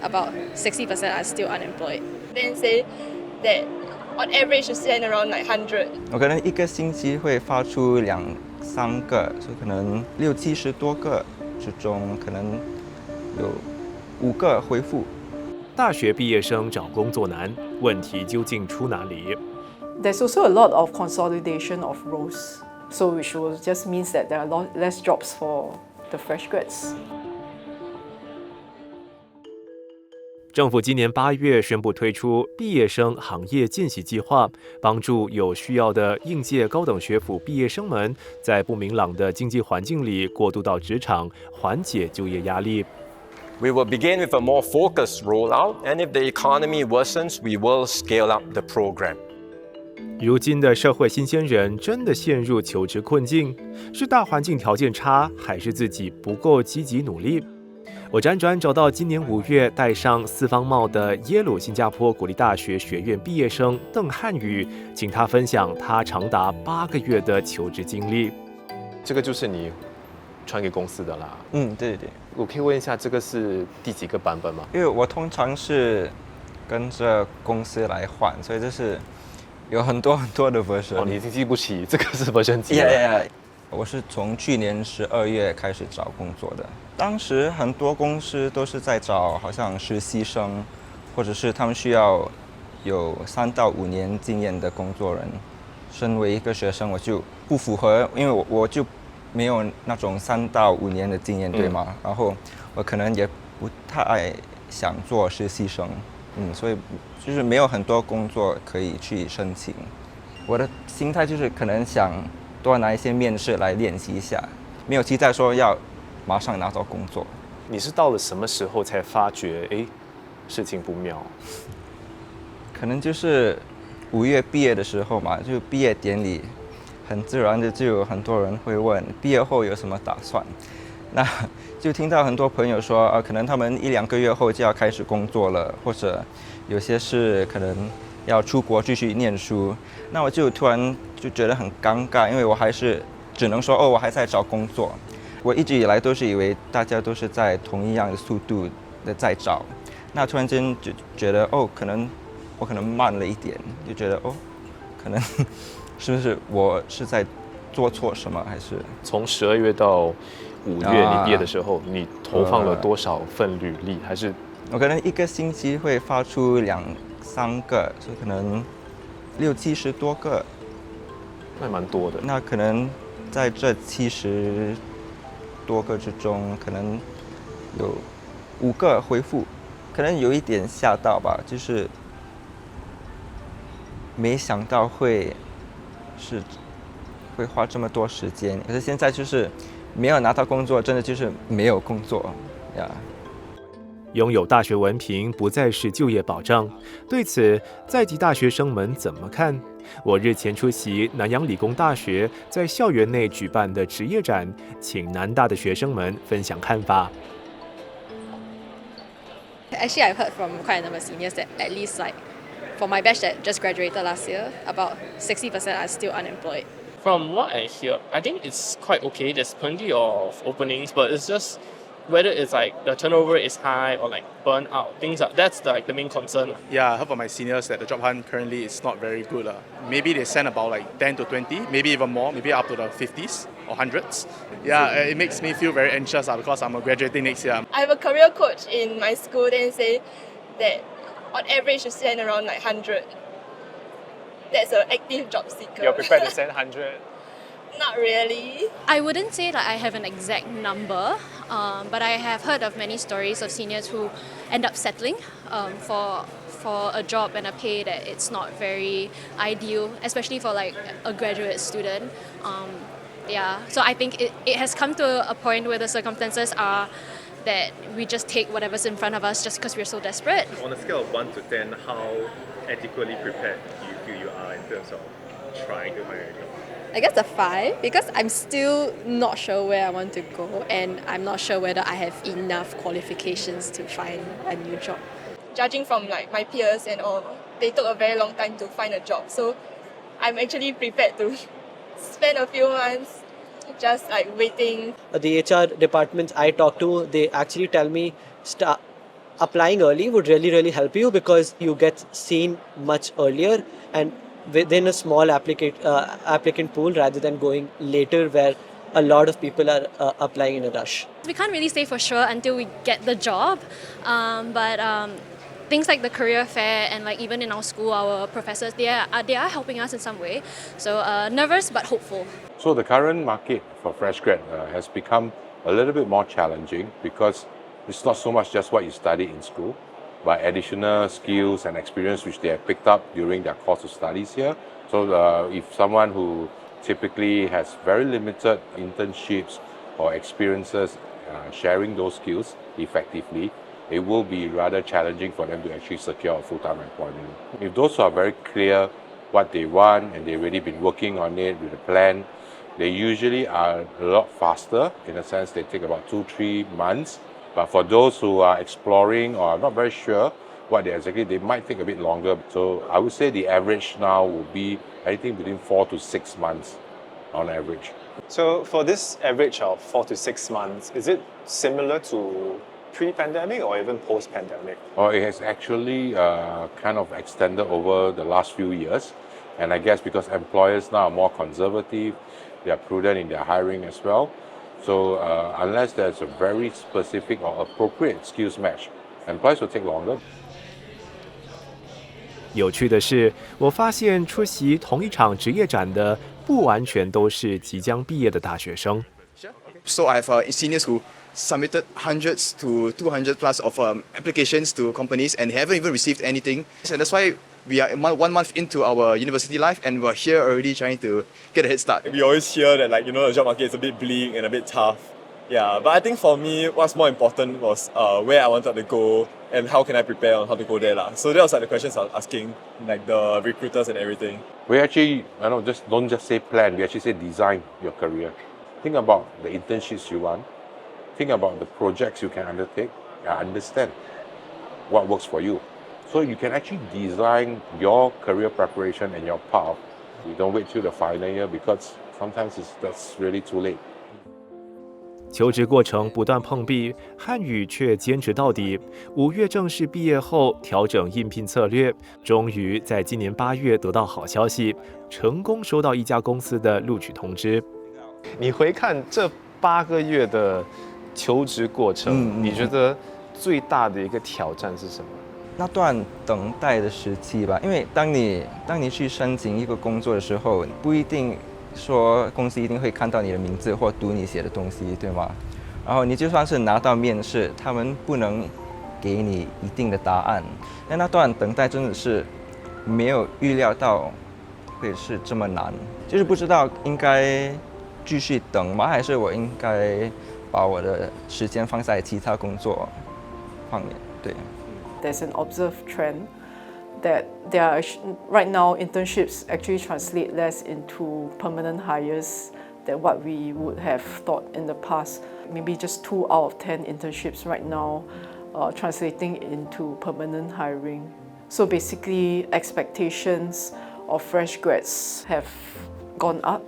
about 60% are still unemployed. Then say that on average you spend around like 100. 我可能一个星期会发出2-3个，就可能60-70多个之中，可能有5个回复。大学毕业生找工作难，问题究竟出哪里？ There's also a lot of consolidation of roles, so which will just means that there are less jobs for the fresh grads. 政府今年8月宣布推出毕业生行业见习计划，帮助有需要的应届高等学府毕业生们在不明朗的经济环境里过渡到职场，缓解就业压力。We will begin with a more focused rollout, and if the economy worsens, we will scale up the program. 如今的社会新鲜人真的陷入求职困境，是大环境条件差，还是自己不够积极努力？我辗转找到今年5月戴上四方帽的耶鲁新加坡国立大学学院毕业生邓汉宇，请他分享他长达8个月的求职经历。这个就是你传给公司的啦。对。我可以问一下，这个是第几个版本吗？因为我通常是跟着公司来换，所以这是有很多的 version。哦，你已经记不起这个是 version 几了。Yeah. 我是从去年12月开始找工作的，当时很多公司都是在找好像实习生，或者是他们需要有3到5年经验的工作人。身为一个学生，我就不符合，因为我就没有那种3到5年的经验，对吗？然后我可能也不太想做实习生，所以就是没有很多工作可以去申请。我的心态就是可能想多拿一些面试来练习一下，没有期待说要马上拿到工作。你是到了什么时候才发觉，事情不妙？可能就是5月毕业的时候嘛，就毕业典礼，很自然的就有很多人会问毕业后有什么打算。那就听到很多朋友说，可能他们1-2个月后就要开始工作了，或者有些是可能要出国继续念书。那我就突然就觉得很尴尬，因为我还是只能说我还在找工作。我一直以来都是以为大家都是在同一样的速度的在找，那突然间就觉得可能我可能慢了一点，就觉得可能是不是我是在做错什么，还是从12月到5月你毕业的时候，你投放了多少份履历？还是我可能一个星期会发出2-3个，就可能60-70多个，那蛮多的。那可能在这70多个之中，可能有5个回复，可能有一点吓到吧，就是没想到会花这么多时间。可是现在就是没有拿到工作，真的就是没有工作呀。拥有大学文凭不再是就业保障，对此在籍大学生们怎么看？我日前出席南洋理工大学在校园内举办的职业展，请南大的学生们分享看法。Actually, I've heard from quite a number of seniors that at least for my batch that just graduated last year, about 60% are still unemployed. From what I hear, I think it's quite okay. There's plenty of openings, but it's just whether it's the turnover is high or burnout, that's the main concern. Yeah, I heard from my seniors that the job hunt currently is not very good. Maybe they send about 10 to 20, maybe even more, maybe up to the 50s or 100s. Yeah, it makes me feel very anxious because I'm graduating next year. I have a career coach in my school, then say that on average you spend around 100. That's an active job seeker. You're prepared to send 100? Not really. I wouldn't say that I have an exact number, but I have heard of many stories of seniors who end up settling for a job and a pay that it's not very ideal, especially for a graduate student. So I think it has come to a point where the circumstances are that we just take whatever's in front of us just because we're so desperate. On a scale of 1 to 10, how adequately prepared do you feel you are in terms of trying to hire a job? I guess a 5 because I'm still not sure where I want to go and I'm not sure whether I have enough qualifications to find a new job. Judging from my peers and all, they took a very long time to find a job. So I'm actually prepared to spend a few months just like waiting. The HR departments I talk to, they actually tell me applying early would really help you because you get seen much earlier and within a small applicant pool rather than going later where a lot of people are applying in a rush. We can't really say for sure until we get the job, but things like the career fair and like even in our school, our professors, they are helping us in some way. So nervous but hopeful. So the current market for fresh grad has become a little bit more challenging because it's not so much just what you study in school, but additional skills and experience which they have picked up during their course of studies here. So if someone who typically has very limited internships or experiences sharing those skills effectively, it will be rather challenging for them to actually secure a full-time employment. If those who are very clear what they want and they've already been working on it with a plan, they usually are a lot faster. In a sense, they take about 2-3 months. But for those who are exploring or are not very sure what they might take a bit longer. So I would say the average now will be anything between 4 to 6 months on average. So for this average of 4 to 6 months, is it similar to pre-pandemic or even post-pandemic? It has actually kind of extended over the last few years. And I guess because employers now are more conservative, they are prudent in their hiring as well. So unless there's a very specific or appropriate skills match, employers will take longer. 有趣的是，我发现出席同一场职业展的不完全都是即将毕业的大学生。So I have seniors who submitted hundreds to 200 plus of applications to companies and haven't even received anything. And that's why we are 1 month into our university life and we're here already trying to get a head start. We always hear that the job market is a bit bleak and a bit tough. Yeah, but I think for me, what's more important was where I wanted to go and how can I prepare on how to go there. So that was the questions I was asking, the recruiters and everything. We actually, don't just say plan, we actually say design your career. Think about the internships you want. Think about the projects you can undertake. Understand what works for you. So you can actually design your career preparation and your path. You don't wait till the final year because sometimes that's really too late. 求职过程不断碰壁，汉语却坚持到底。5月正式毕业后，调整应聘策略，终于在今年8月得到好消息，成功收到一家公司的录取通知。你回看这8个月的求职过程，你觉得最大的一个挑战是什么？那段等待的时期吧，因为当你去申请一个工作的时候，不一定说公司一定会看到你的名字或读你写的东西，对吗？然后你就算是拿到面试，他们不能给你一定的答案。那段等待真的是没有预料到会是这么难，就是不知道应该继续等吗？还是我应该把我的时间放在其他工作方面？对。There's an observed trend that there are right now internships actually translate less into permanent hires than what we would have thought in the past. Maybe just 2 out of 10 internships right now translating into permanent hiring. So basically expectations of fresh grads have gone up.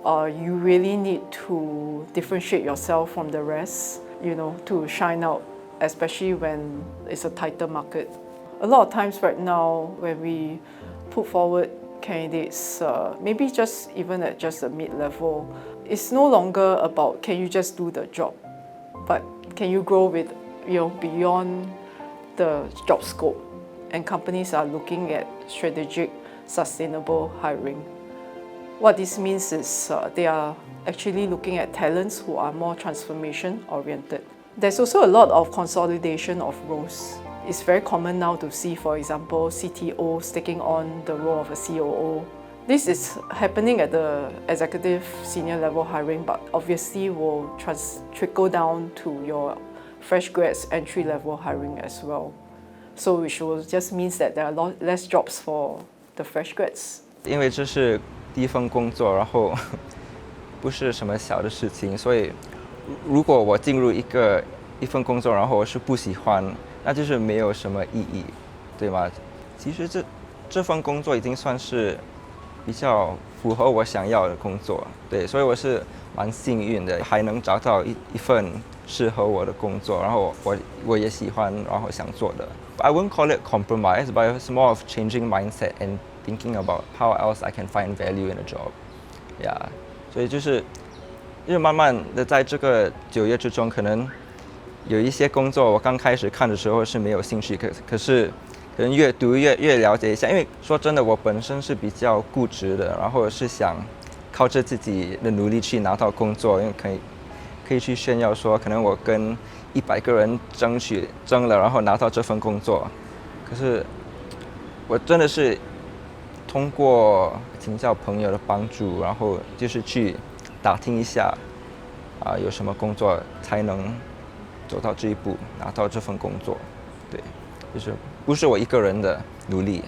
You really need to differentiate yourself from the rest, to shine out, especially when it's a tighter market. A lot of times right now when we put forward candidates, maybe just even at just the mid-level, it's no longer about can you just do the job, but can you grow with beyond the job scope. And companies are looking at strategic, sustainable hiring. What this means is they are actually looking at talents who are more transformation oriented. There's also a lot of consolidation of roles. It's very common now to see, for example, CTOs taking on the role of a COO. This is happening at the executive senior level hiring, but obviously will trickle down to your fresh grads entry level hiring as well. So which will just means that there are less jobs for the fresh grads. 因为这是第一份工作，然后不是什么小的事情，所以如果我进入一份工作，然后我是不喜欢，那就是没有什么意义，对吗？其实这份工作已经算是比较符合我想要的工作，对，所以我是蛮幸运的，还能找到一份适合我的工作，然后我也喜欢，然后想做的。I wouldn't call it compromise, but it's more of changing mindset and thinking about how else I can find value in a job. Yeah， 所以就是慢慢的在这个9月之中，可能有一些工作我刚开始看的时候是没有兴趣，可是可能越读越了解一下，因为说真的，我本身是比较固执的，然后是想靠着自己的努力去拿到工作，因为可以去炫耀说，可能我跟100个人争了，然后拿到这份工作。可是我真的是通过请教朋友的帮助，然后就是去打听一下有什么工作才能走到这一步，拿到这份工作。对，就是不是我一个人的努力。